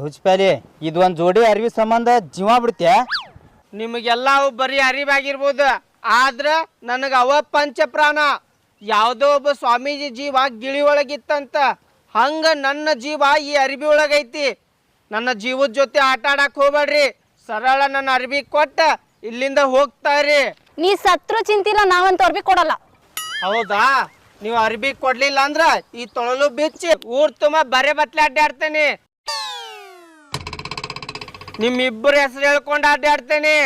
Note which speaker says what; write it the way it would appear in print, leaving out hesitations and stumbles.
Speaker 1: ಹುಚ್ಚಪ್ಯಾಲಿ ಇದು ಒಂದು ಜೋಡಿ ಅರಿವಿ ಸಂಬಂಧ ಜೀವ ಬಿಡ್ತೀಯ?
Speaker 2: ನಿಮಗೆಲ್ಲ ಅವು ಬರೀ ಅರಿವಾಗಿರ್ಬೋದು, ಆದ್ರ ನನಗೆ ಅವ ಪಂಚ ಪ್ರಾಣ. ಯಾವುದೋ ಒಬ್ಬ ಸ್ವಾಮೀಜಿ ಜೀವ ಗಿಳಿ ಒಳಗಿತ್ತಂತ, ಹಂಗ ನನ್ನ ಜೀವ ಈ ಅರಿವಿ ಒಳಗೈತಿ. ನನ್ನ ಜೀವದ ಜೊತೆ ಆಟ ಆಡಕ್ ಹೋಗ್ಬೇಡ್ರಿ, ಸರಳ ನನ್ನ ಅರಿವಿ ಕೊಟ್ಟ ಇಲ್ಲಿಂದ ಹೋಗ್ತಾರಿ.
Speaker 3: ನೀ ಸತ್ರು ಚಿಂತಿಲ್ಲ, ನಾವಂತ ಅರ್ಬಿ ಕೊಡಲ್ಲ.
Speaker 2: ಹೌದಾ? ನೀವು ಅರ್ಬಿ ಕೊಡ್ಲಿಲ್ಲ ಅಂದ್ರ ಈ ತೊಳಲು ಬಿಚ್ಚಿ ಊರ್ ತುಂಬಾ ಬರೆ ಬತ್ಲೆ ಅಡ್ಡಾಡ್ತೇನೆ. ನಿಮ್ಮಿಬ್ಬರ ಹೆಸರು ಹೇಳ್ಕೊಂಡು ಅಡ್ಡಾಡ್ತೇನೆ.